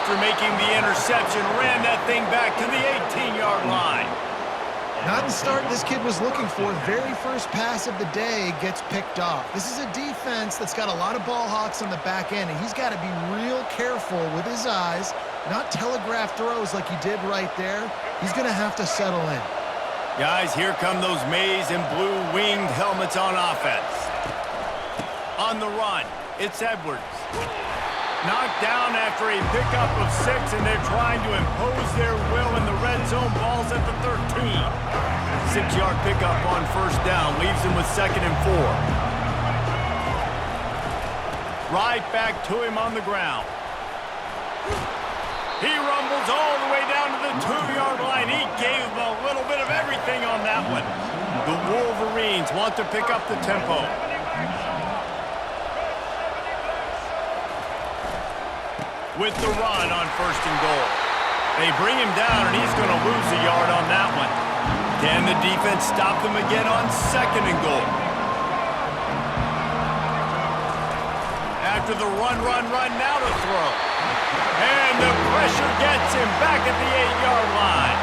after making the interception, ran that thing back to the 18-yard line. Not the start this kid was looking for. Very first pass of the day gets picked off. This is a defense that's got a lot of ball hawks on the back end, and he's got to be real careful with his eyes, not telegraph throws like he did right there. He's going to have to settle in. Guys, here come those maize and blue winged helmets on offense. On the run, it's Edwards. Knocked down after a pickup of 6, and they're trying to impose their will in the red zone. Ball's at the 13. 6-yard pickup on first down, leaves him with 2nd and 4. Right back to him on the ground. He rumbles all the way down to the 2-yard line. He gave him a little bit of everything on that one. The Wolverines want to pick up the tempo. With the run on 1st and goal. They bring him down, and he's going to lose a yard on that one. Can the defense stop them again on 2nd and goal? After the run, now to throw. And the pressure gets him back at the 8-yard line.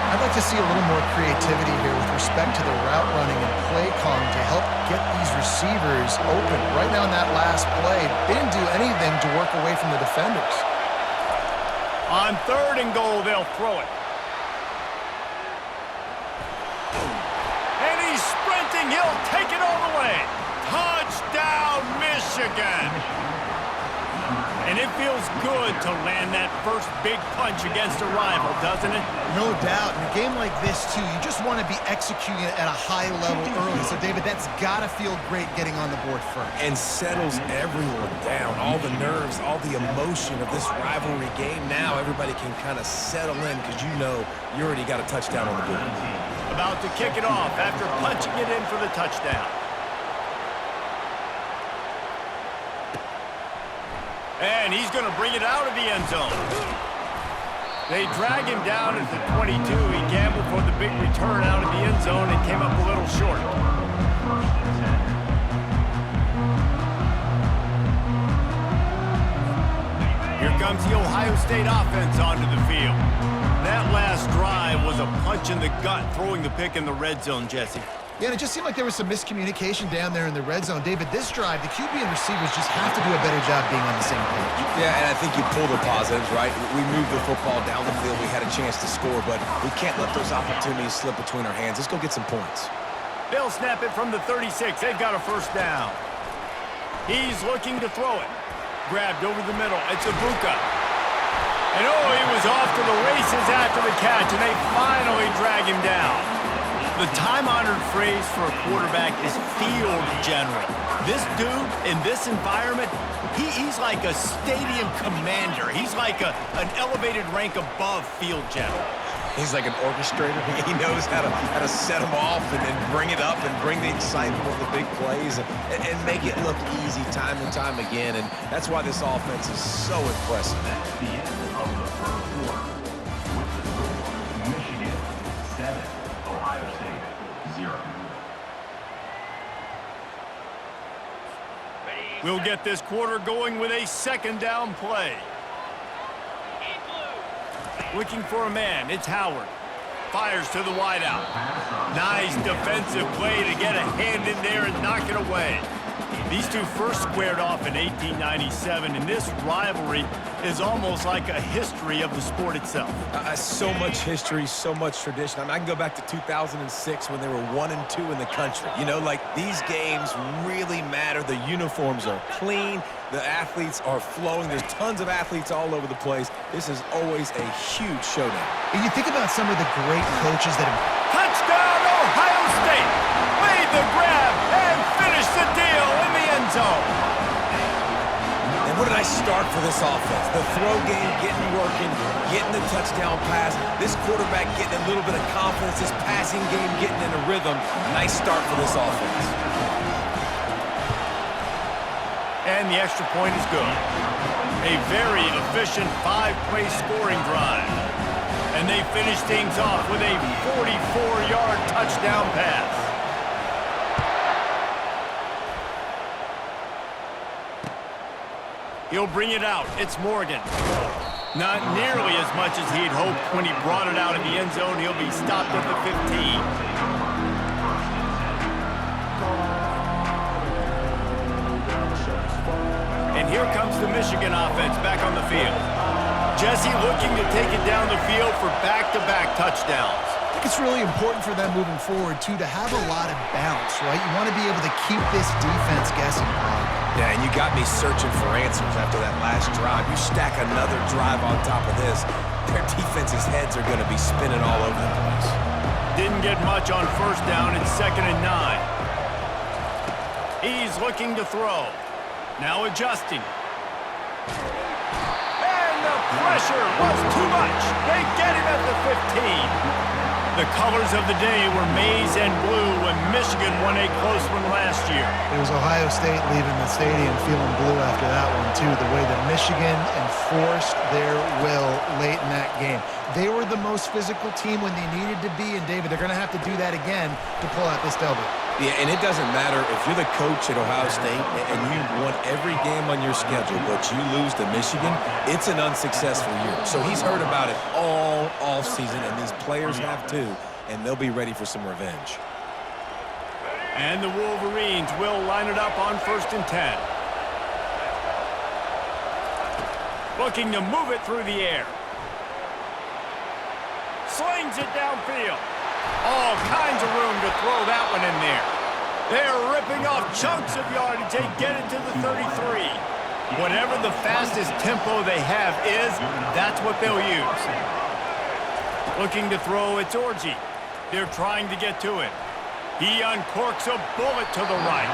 I'd like to see a little more creativity here with respect to the route running and play calling to help get these receivers open. Right now in that last play, they didn't do anything to work away from the defenders. On 3rd and goal, they'll throw it. And he's sprinting. He'll take it all the way. Touchdown, Michigan. And it feels good to land that first big punch against a rival, doesn't it? No doubt. In a game like this, too, you just want to be executing it at a high level early. So, David, that's got to feel great getting on the board first. And settles everyone down. All the nerves, all the emotion of this rivalry game. Now everybody can kind of settle in because you know you already got a touchdown on the board. About to kick it off after punching it in for the touchdown. And he's going to bring it out of the end zone. They drag him down at the 22. He gambled for the big return out of the end zone and came up a little short. Here comes the Ohio State offense onto the field. That last drive was a punch in the gut, throwing the pick in the red zone, Jesse. Yeah, and it just seemed like there was some miscommunication down there in the red zone. David, this drive, the QB and receivers just have to do a better job being on the same page. Yeah, and I think you pull the positives, right? We moved the football down the field. We had a chance to score, but we can't let those opportunities slip between our hands. Let's go get some points. They'll snap it from the 36. They've got a first down. He's looking to throw it. Grabbed over the middle. It's Ibuka. And he was off to the races after the catch, and they finally drag him down. The time-honored phrase for a quarterback is field general. This dude, in this environment, he's like a stadium commander. He's like an elevated rank above field general. He's like an orchestrator. He knows how to set them off and then bring it up and bring the excitement of the big plays and make it look easy time and time again. And that's why this offense is so impressive. The end of the first quarter with the score, Michigan 7, Ohio State 0. We'll get this quarter going with a 2nd down play. Looking for a man, it's Howard. Fires to the wideout. Nice defensive play to get a hand in there and knock it away. These two first squared off in 1897, and this rivalry is almost like a history of the sport itself. So much history, so much tradition. I mean, I can go back to 2006 when they were 1-2 in the country. You know, like, these games really matter. The uniforms are clean. The athletes are flowing. There's tons of athletes all over the place. This is always a huge showdown. And you think about some of the great coaches that have... Touchdown, Ohio State! Made the grab and finished the deal in the end zone. And what did I start for this offense? The throw game getting working, getting the touchdown pass. This quarterback getting a little bit of confidence. This passing game getting in a rhythm. Nice start for this offense. And the extra point is good. A very efficient 5-play scoring drive. And they finish things off with a 44-yard touchdown pass. He'll bring it out. It's Morgan. Not nearly as much as he'd hoped when he brought it out of the end zone. He'll be stopped at the 15. And here comes the Michigan offense back on the field. Jesse looking to take it down the field for back-to-back touchdowns. I think it's really important for them moving forward, too, to have a lot of bounce, right? You want to be able to keep this defense guessing, Bob. Yeah, and you got me searching for answers after that last drive. You stack another drive on top of this, their defense's heads are going to be spinning all over the place. Didn't get much on first down. It's 2nd and 9. He's looking to throw. Now adjusting. And the pressure was too much. They get him at the 15. The colors of the day were maize and blue when Michigan won a close one last year. It was Ohio State leaving the stadium feeling blue after that one, too. The way that Michigan enforced their will late in that game. They were the most physical team when they needed to be, and David, they're going to have to do that again to pull out this W. Yeah, and it doesn't matter if you're the coach at Ohio State and you won every game on your schedule, but you lose to Michigan, it's an unsuccessful year. So he's heard about it all offseason, and these players have too, and they'll be ready for some revenge. And the Wolverines will line it up on 1st and 10. Looking to move it through the air. Slings it downfield. All kinds of room to throw that one in there. They're ripping off chunks of yardage. They get it to the 33. Whatever the fastest tempo they have is, that's what they'll use. Looking to throw, it's Orji. They're trying to get to it. He uncorks a bullet to the right.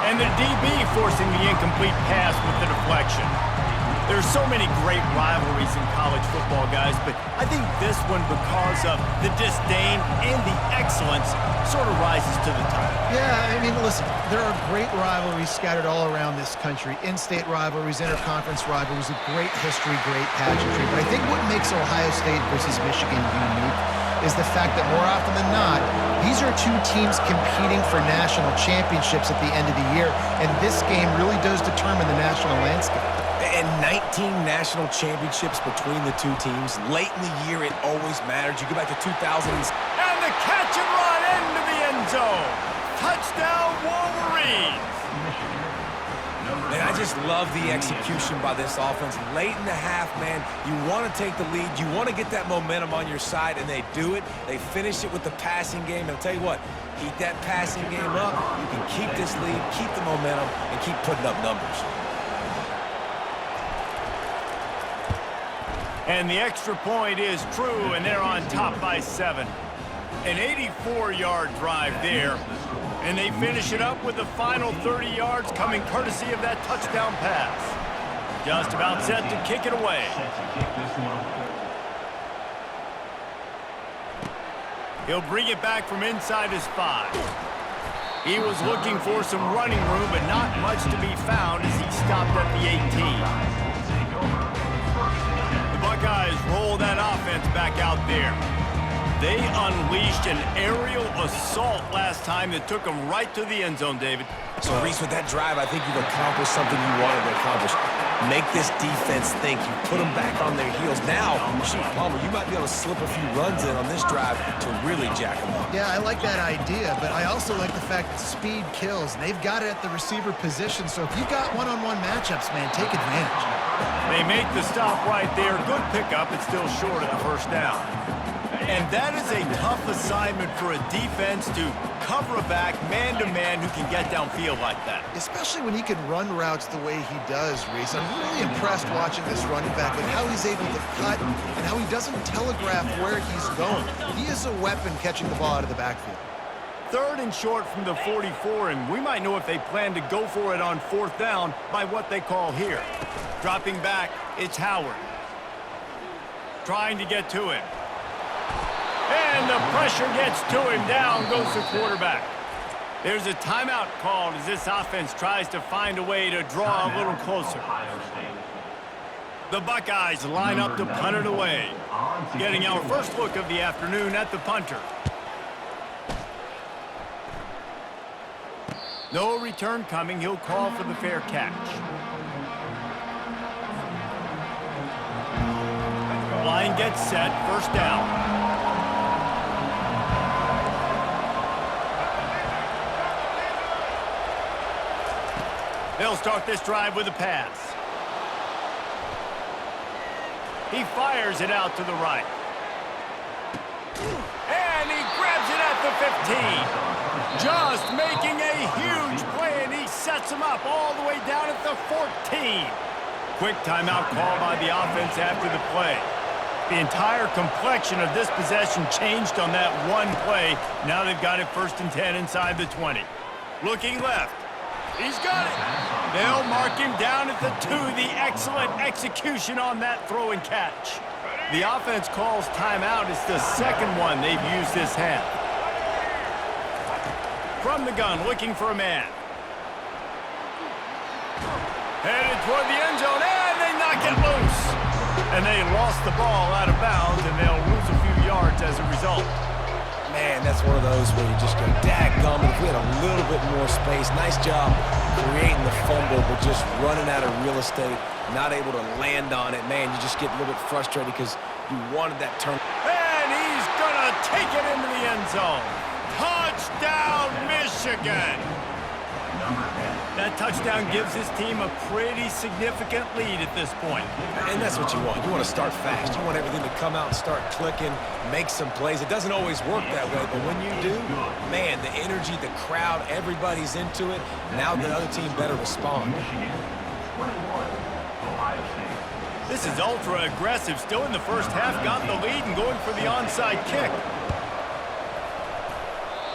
And the DB forcing the incomplete pass with the deflection. There's so many great rivalries in college football, guys, but I think this one, because of the disdain and the excellence, sort of rises to the top. Yeah, I mean, listen, there are great rivalries scattered all around this country. In-state rivalries, interconference rivalries, with great history, great pageantry. But I think what makes Ohio State versus Michigan unique is the fact that more often than not, these are two teams competing for national championships at the end of the year, and this game really does determine the national landscape. And 19 national championships between the two teams. Late in the year, it always matters. You go back to 2000. And the catch and run into the end zone. Touchdown, Wolverines. Man, I just love the execution by this offense. Late in the half, man, you want to take the lead. You want to get that momentum on your side, and they do it. They finish it with the passing game. And I'll tell you what, keep that passing game up. You can keep this lead, keep the momentum, and keep putting up numbers. And the extra point is true, and they're on top by 7. An 84-yard drive there. And they finish it up with the final 30 yards coming courtesy of that touchdown pass. Just about set to kick it away. He'll bring it back from inside his 5. He was looking for some running room, but not much to be found as he stopped at the 18. The Buckeyes roll that offense back out there. They unleashed an aerial assault last time that took them right to the end zone, David. So, Reese, with that drive, I think you've accomplished something you wanted to accomplish. Make this defense think. You put them back on their heels. Now, shoot, Palmer, you might be able to slip a few runs in on this drive to really jack them up. Yeah, I like that idea, but I also like the fact that speed kills. And they've got it at the receiver position, so if you've got one-on-one matchups, man, take advantage. They make the stop right there. Good pickup. It's still short of the first down. And that is a tough assignment for a defense to cover a back man-to-man who can get downfield like that. Especially when he can run routes the way he does, Reese. I'm really impressed watching this running back with how he's able to cut and how he doesn't telegraph where he's going. He is a weapon catching the ball out of the backfield. 3rd and short from the 44, and we might know if they plan to go for it on 4th down by what they call here. Dropping back, it's Howard. Trying to get to him. And the pressure gets to him. Down goes the quarterback. There's a timeout called as this offense tries to find a way to draw a little closer. The Buckeyes line up to punt it away. Getting our first look of the afternoon at the punter. No return coming. He'll call for the fair catch. gets set, first down. They'll start this drive with a pass. He fires it out to the right. And he grabs it at the 15. Just making a huge play, and he sets him up all the way down at the 14. Quick timeout call by the offense after the play. The entire complexion of this possession changed on that one play. Now they've got it 1st and 10 inside the 20. Looking left. He's got it. They'll mark him down at the 2. The excellent execution on that throw and catch. The offense calls timeout. It's the second one they've used this half. From the gun, looking for a man. Headed toward the end zone, and they knock it loose. And they lost the ball out of bounds, and they'll lose a few yards as a result. Man, that's one of those where you just go, daggum, if we had a little bit more space. Nice job creating the fumble, but just running out of real estate, not able to land on it. Man, you just get a little bit frustrated because you wanted that turn. And he's going to take it into the end zone. Touchdown, Michigan! That touchdown gives his team a pretty significant lead at this point. And that's what you want. You want to start fast. You want everything to come out and start clicking, make some plays. It doesn't always work that way, but when you do, man, the energy, the crowd, everybody's into it. Now the other team better respond. This is ultra aggressive. Still in the first half, got the lead and going for the onside kick.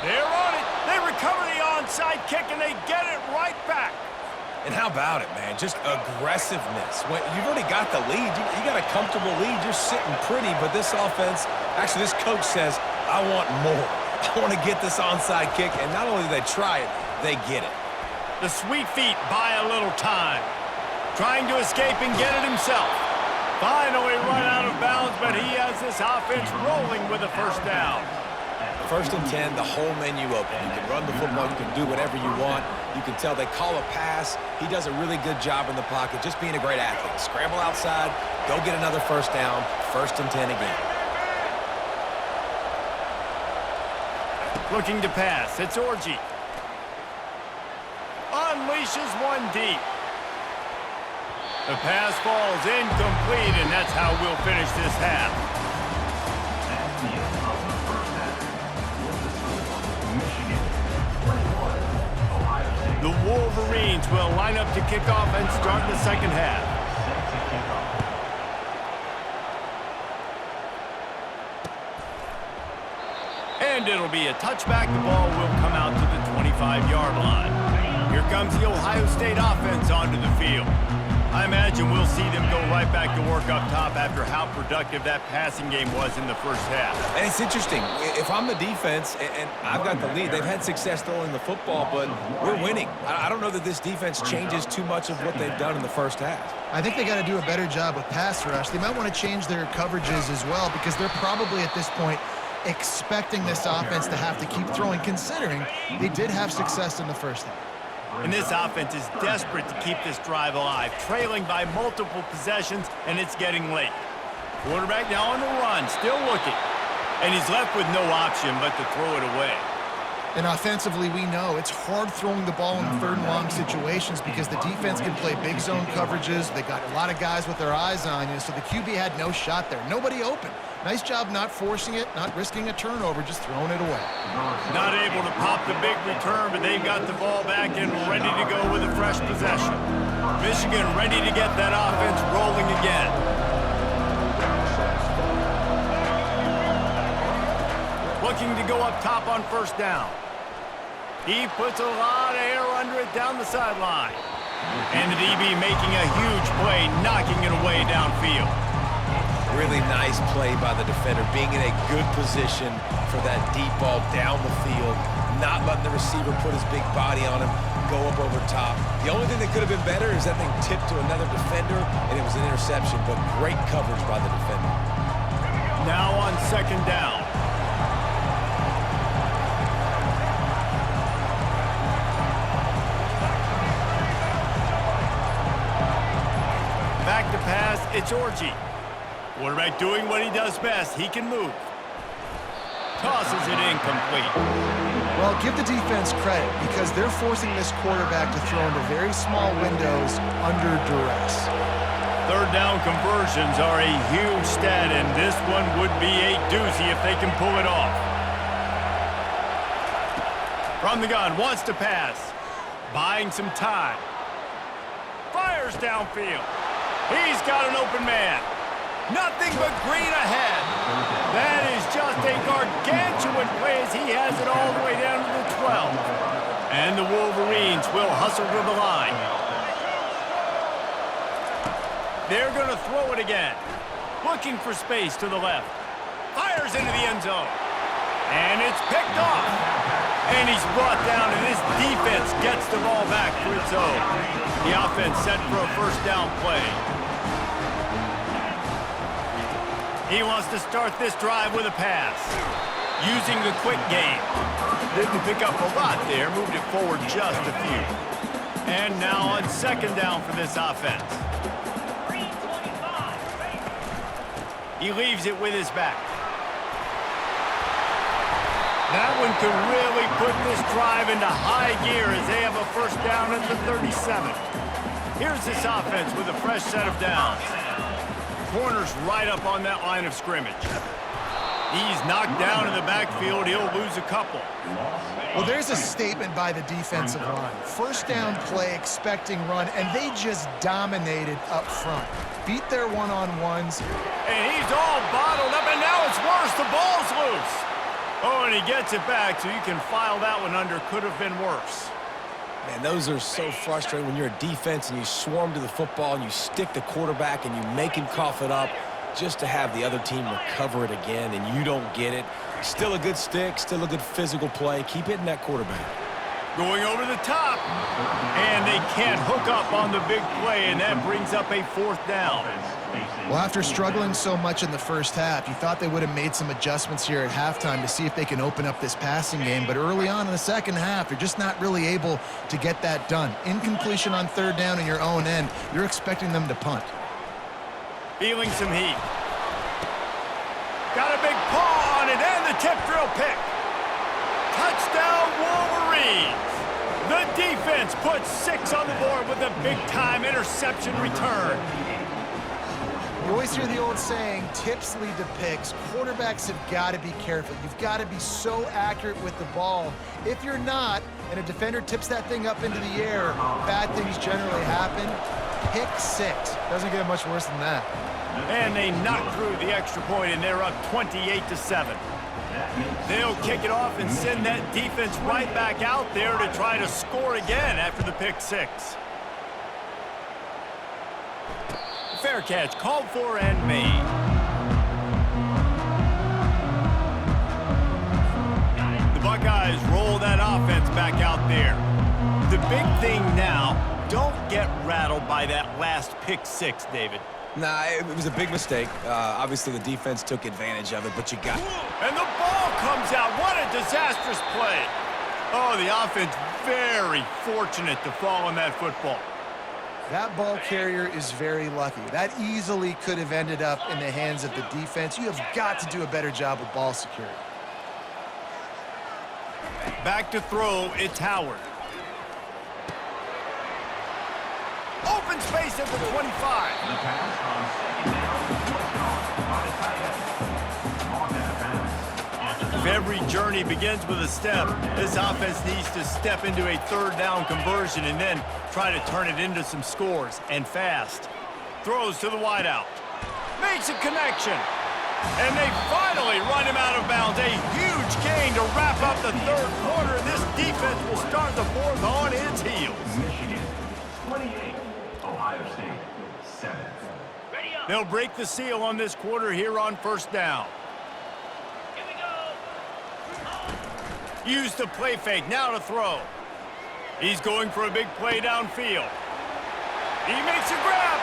They're on it. They recover the onside kick, and they get it right back. And how about it, man? Just aggressiveness. When you've already got the lead. You got a comfortable lead. You're sitting pretty, but this offense, actually this coach says, I want more. I want to get this onside kick, and not only do they try it, they get it. The sweet feet buy a little time. Trying to escape and get it himself. Finally run out of bounds, but he has this offense rolling with a first down. 1st and 10, the whole menu open. You can run the football, you can do whatever you want. You can tell they call a pass. He does a really good job in the pocket, just being a great athlete. Scramble outside, go get another first down, 1st and 10 again. Looking to pass, it's Orji. Unleashes one deep. The pass falls incomplete, and that's how we'll finish this half. The Wolverines will line up to kick off and start the second half. And it'll be a touchback. The ball will come out to the 25-yard line. Here comes the Ohio State offense onto the field. I imagine we'll see them go right back to work up top after how productive that passing game was in the first half. And it's interesting. If I'm the defense and I've got the lead, they've had success throwing the football, but we're winning. I don't know that this defense changes too much of what they've done in the first half. I think they got to do a better job with pass rush. They might want to change their coverages as well because they're probably at this point expecting this offense to have to keep throwing, considering they did have success in the first half. And this offense is desperate to keep this drive alive, trailing by multiple possessions, and it's getting late. Quarterback now on the run, still looking. And he's left with no option but to throw it away. And offensively, we know it's hard throwing the ball in 3rd and long situations because the defense can play big zone coverages. They got a lot of guys with their eyes on you, so the QB had no shot there. Nobody open. Nice job not forcing it, not risking a turnover, just throwing it away. Not able to pop the big return, but they've got the ball back and ready to go with a fresh possession. Michigan ready to get that offense rolling again. Looking to go up top on first down. He puts a lot of air under it down the sideline. And the DB making a huge play, knocking it away downfield. Really nice play by the defender, being in a good position for that deep ball down the field, not letting the receiver put his big body on him, go up over top. The only thing that could have been better is that thing tipped to another defender, and it was an interception, but great coverage by the defender. Now on second down. Back to pass, it's Orji. Quarterback doing what he does best. He can move. Tosses it incomplete. Well, give the defense credit because they're forcing this quarterback to throw into very small windows under duress. Third down conversions are a huge stat, and this one would be a doozy if they can pull it off. From the gun, wants to pass. Buying some time. Fires downfield. He's got an open man. Nothing but green ahead. That is just a gargantuan play as he has it all the way down to the 12. And the Wolverines will hustle to the line. They're going to throw it again. Looking for space to the left. Fires into the end zone. And it's picked off. And he's brought down, and this defense gets the ball back for its own. The offense set for a first down play. He wants to start this drive with a pass. Using the quick game. Didn't pick up a lot there, moved it forward just a few. And now on second down for this offense. He leaves it with his back. That one could really put this drive into high gear as they have a first down at the 37. Here's this offense with a fresh set of downs. Corner's right up on that line of scrimmage. He's knocked down in the backfield. He'll lose a couple. Well, there's a statement by the defensive line. First down play, expecting run, and they just dominated up front. Beat their one-on-ones. And he's all bottled up, and now it's worse. The ball's loose. Oh, and he gets it back, so you can file that one under. Could have been worse. Man, those are so frustrating when you're a defense and you swarm to the football and you stick the quarterback and you make him cough it up just to have the other team recover it again and you don't get it. Still a good stick, still a good physical play. Keep hitting that quarterback. Going over the top. And they can't hook up on the big play, and that brings up a fourth down. Well, after struggling so much in the first half, you thought they would have made some adjustments here at halftime to see if they can open up this passing game. But early on in the second half, they're just not really able to get that done. Incompletion on third down in your own end, you're expecting them to punt. Feeling some heat. Got a big paw on it, and the tip drill pick. Touchdown, Wolverines. The defense puts 6 on the board with a big-time interception return. You always hear the old saying, tips lead to picks. Quarterbacks have got to be careful. You've got to be so accurate with the ball. If you're not, and a defender tips that thing up into the air, bad things generally happen. Pick 6. Doesn't get much worse than that. And they knock through the extra point, and they're up 28-7. They'll kick it off and send that defense right back out there to try to score again after the pick 6. Fair catch called for and made. The Buckeyes roll that offense back out there. The big thing now, don't get rattled by that last pick 6, David. Nah, it was a big mistake. Obviously, the defense took advantage of it, but you got... And the ball comes out. What a disastrous play. Oh, the offense very fortunate to fall on that football. That ball carrier is very lucky. That easily could have ended up in the hands of the defense. You have got to do a better job with ball security. Back to throw, it's Howard. Open space at the 25. If every journey begins with a step, this offense needs to step into a third down conversion and then try to turn it into some scores, and fast. Throws to the wideout. Makes a connection. And they finally run him out of bounds. A huge gain to wrap up the third quarter. This defense will start the fourth on its heels. Michigan 28, Ohio State 7. They'll break the seal on this quarter here on first down. Used the play fake, now to throw. He's going for a big play downfield. He makes a grab.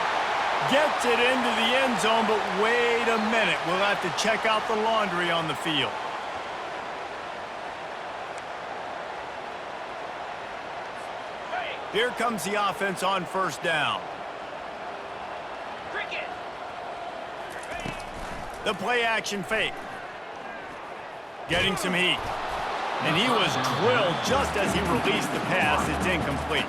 Gets it into the end zone, but wait a minute. We'll have to check out the laundry on the field. Here comes the offense on first down. The play action fake. Getting some heat. And he was drilled just as he released the pass. It's incomplete.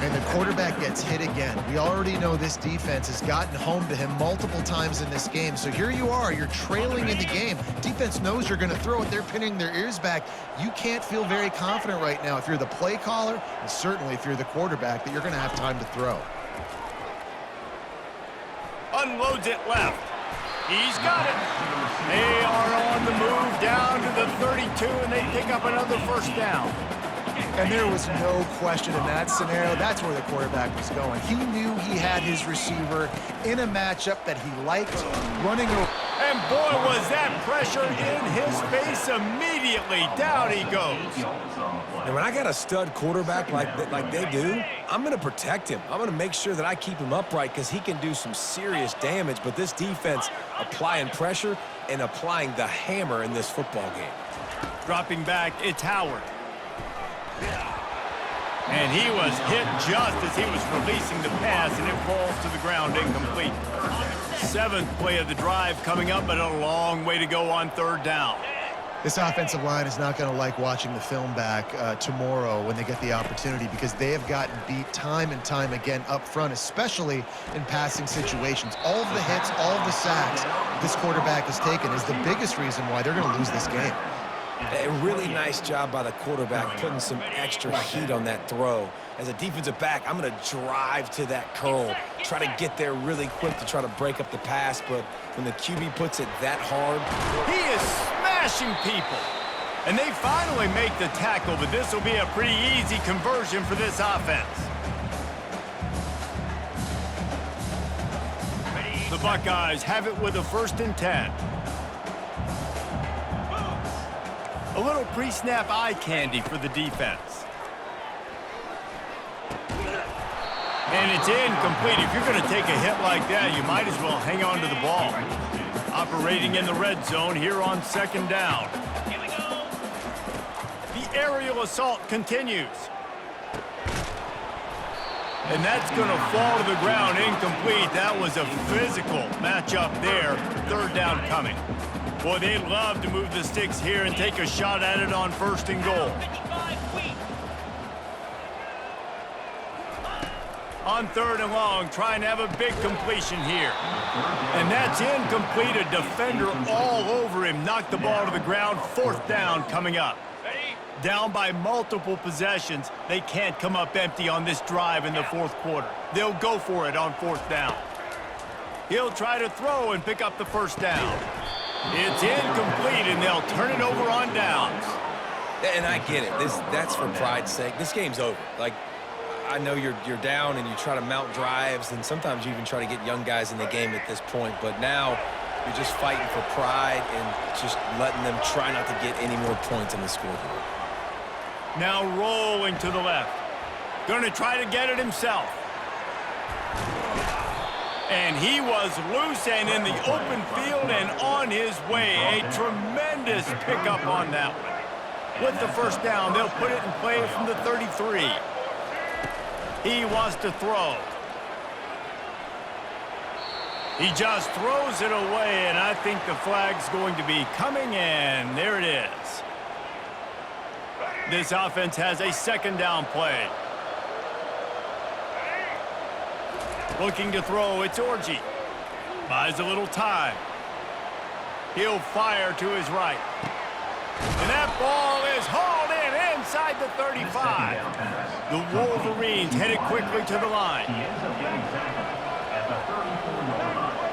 And the quarterback gets hit again. We already know this defense has gotten home to him multiple times in this game. So here you are, you're trailing in the game. Defense knows you're going to throw it. They're pinning their ears back. You can't feel very confident right now if you're the play caller, and certainly if you're the quarterback, that you're going to have time to throw. Unloads it left. He's got it. They are on the move down to the 32, and they pick up another first down. And there was no question in that scenario. That's where the quarterback was going. He knew he had his receiver in a matchup that he liked, running over. And boy, was that pressure in his face immediately. Down he goes. And when I got a stud quarterback like they do, I'm going to protect him. I'm going to make sure that I keep him upright because he can do some serious damage. But this defense applying pressure and applying the hammer in this football game. Dropping back, it's Howard. And he was hit just as he was releasing the pass, and it falls to the ground incomplete. 7th play of the drive coming up, but a long way to go on 3rd down. This offensive line is not going to like watching the film back tomorrow when they get the opportunity, because they have gotten beat time and time again up front, especially in passing situations. All of the hits, all of the sacks this quarterback has taken is the biggest reason why they're going to lose this game. A really nice job by the quarterback putting some extra heat on that throw. As a defensive back, I'm going to drive to that curl, try to get there really quick to try to break up the pass, but when the QB puts it that hard. He is smashing people. And they finally make the tackle, but this will be a pretty easy conversion for this offense. The Buckeyes have it with a 1st and 10. A little pre-snap eye candy for the defense. And it's incomplete. If you're going to take a hit like that, you might as well hang on to the ball. Operating in the red zone here on 2nd down. The aerial assault continues. And that's going to fall to the ground incomplete. That was a physical matchup there. 3rd down coming. Boy, they'd love to move the sticks here and take a shot at it on 1st and goal. On 3rd and long, trying to have a big completion here. And that's incomplete. A defender all over him. Knocked the ball to the ground. 4th down coming up. Down by multiple possessions. They can't come up empty on this drive in the 4th quarter. They'll go for it on 4th down. He'll try to throw and pick up the 1st down. It's incomplete, and they'll turn it over on downs. And I get it. That's for pride's sake. This game's over. Like, I know you're down and you try to mount drives, and sometimes you even try to get young guys in the game at this point. But now you're just fighting for pride and just letting them try not to get any more points in the scoreboard. Now rolling to the left. Going to try to get it himself. And he was loose and in the open field and on his way. A tremendous pickup on that one. With the 1st down, they'll put it in play from the 33. He wants to throw. He just throws it away, and I think the flag's going to be coming in. There it is. This offense has a 2nd down play. Looking to throw, it's Orji. Buys a little time. He'll fire to his right. And that ball is hauled in inside the 35. The Wolverines headed quickly to the line. He ends up getting tackled at the 34-yard line.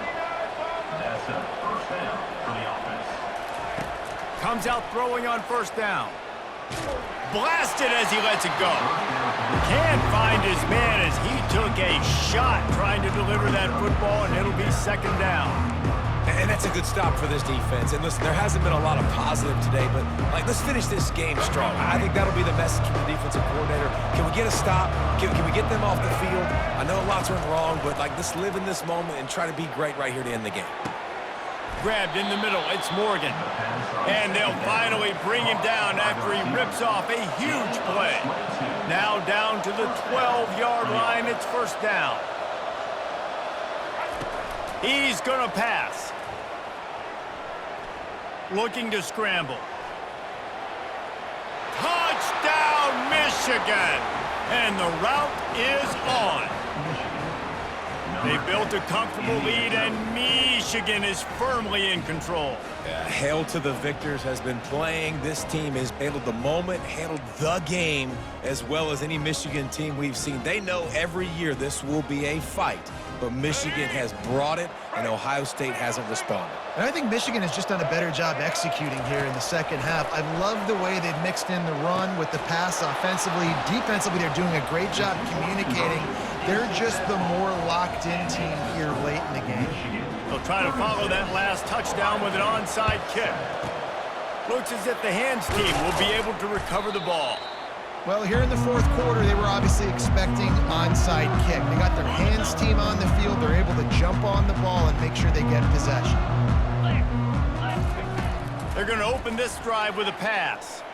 That's a 1st down for the offense. Comes out throwing on 1st down. Blasted as he lets it go. Can't find his man as he took a shot trying to deliver that football, and it'll be 2nd down. And that's a good stop for this defense. And listen, there hasn't been a lot of positive today, but let's finish this game strong. I think that'll be the message from the defensive coordinator. Can we get a stop? Can we get them off the field? I know lots went wrong, but let's live in this moment and try to be great right here to end the game. Grabbed in the middle, it's Morgan. And they'll finally bring him down after he rips off a huge play. Now down to the 12-yard line, it's 1st down. He's going to pass. looking to scramble. Touchdown, Michigan! And the route is on. They built a comfortable lead, and Michigan is firmly in control. Hail to the victors has been playing. This team has handled the moment, handled the game as well as any Michigan team we've seen. They know every year this will be a fight, but Michigan has brought it, and Ohio State hasn't responded. And I think Michigan has just done a better job executing here in the second half. I love the way they've mixed in the run with the pass offensively. Defensively, they're doing a great job communicating. They're just the more locked-in team here late in the game. They'll try to follow that last touchdown with an onside kick. Looks as if the hands team will be able to recover the ball. Well, here in the fourth quarter, they were obviously expecting onside kick. They got their hands team on the field. They're able to jump on the ball and make sure they get possession. They're going to open this drive with a pass.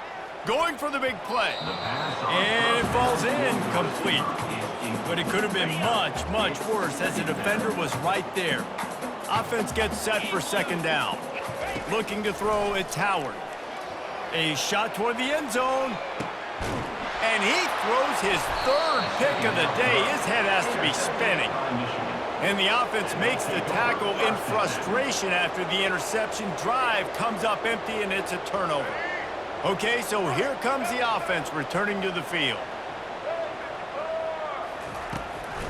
Going for the big play. And it falls incomplete. But it could have been much, much worse as the defender was right there. Offense gets set for second down. Looking to throw, it's Howard. A shot toward the end zone. And he throws his third pick of the day. His head has to be spinning. And the offense makes the tackle in frustration after the interception. Drive comes up empty, and it's a turnover. Okay, so here comes the offense returning to the field.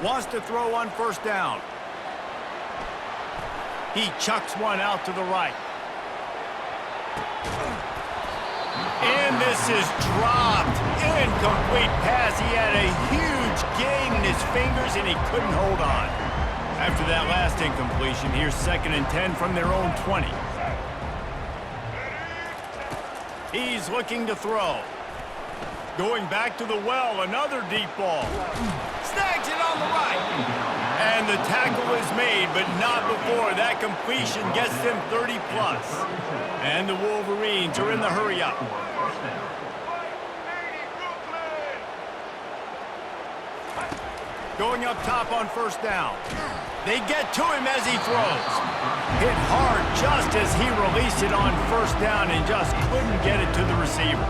Wants to throw on first down. He chucks one out to the right. And this is dropped. Incomplete pass. He had a huge gain in his fingers, and he couldn't hold on. After that last incompletion, here's 2nd and 10 from their own 20. He's looking to throw. Going back to the well, another deep ball. Snags it on the right. And the tackle is made, but not before. That completion gets them 30+. And the Wolverines are in the hurry-up. Going up top on first down. They get to him as he throws. Hit hard just as he released it on first down and just couldn't get it to the receiver.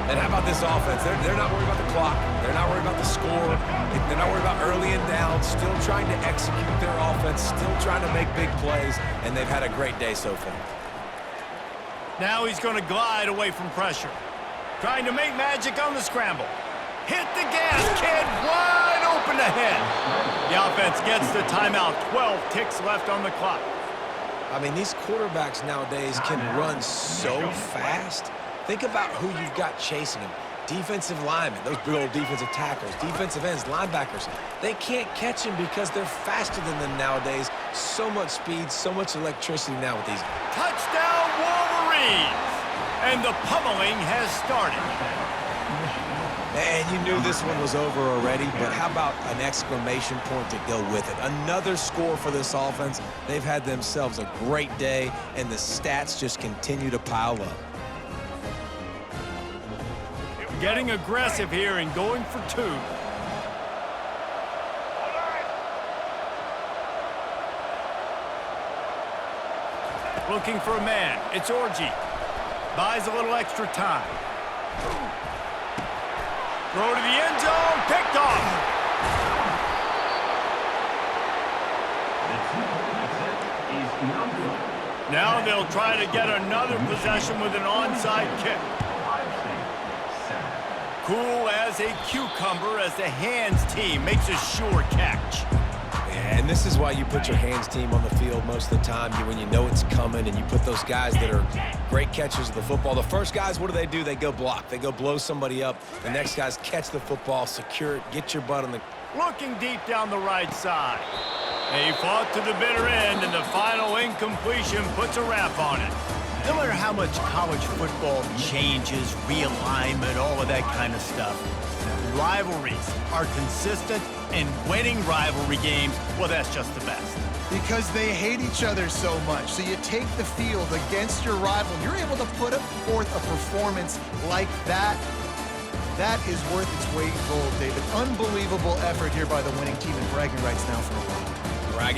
And how about this offense? They're not worried about the clock. They're not worried about the score. They're not worried about early and down. Still trying to execute their offense. Still trying to make big plays. And they've had a great day so far. Now he's going to glide away from pressure. Trying to make magic on the scramble. Hit the gas, kid. Wide open ahead. The offense gets the timeout. 12 ticks left on the clock. I mean, these quarterbacks nowadays can run so fast. Think about who you've got chasing them. Defensive linemen, those big old defensive tackles, defensive ends, linebackers. They can't catch him because they're faster than them nowadays. So much speed, so much electricity now with these. Touchdown, Wolverines! And the pummeling has started. And you knew this one was over already, but how about an exclamation point to go with it? Another score for this offense. They've had themselves a great day, and the stats just continue to pile up. Getting aggressive here and going for two. Looking for a man. It's Orji. Buys a little extra time. Throw to the end zone. Picked off. Now they'll try to get another possession with an onside kick. Cool as a cucumber as the hands team makes a sure catch. And this is why you put your hands team on the field most of the time, when you know it's coming, and you put those guys that are great catchers of the football. The first guys, what do? They go block. They go blow somebody up. The next guys catch the football, secure it, get your butt on the... Looking deep down the right side. They fought to the bitter end, and the final incompletion puts a wrap on it. No matter how much college football changes, realignment, all of that kind of stuff, rivalries are consistent, and winning rivalry games, well, that's just the best. Because they hate each other so much. So you take the field against your rival, and you're able to put forth a performance like that. That is worth its weight in gold, David. Unbelievable effort here by the winning team, and bragging rights now for a while. Bragging.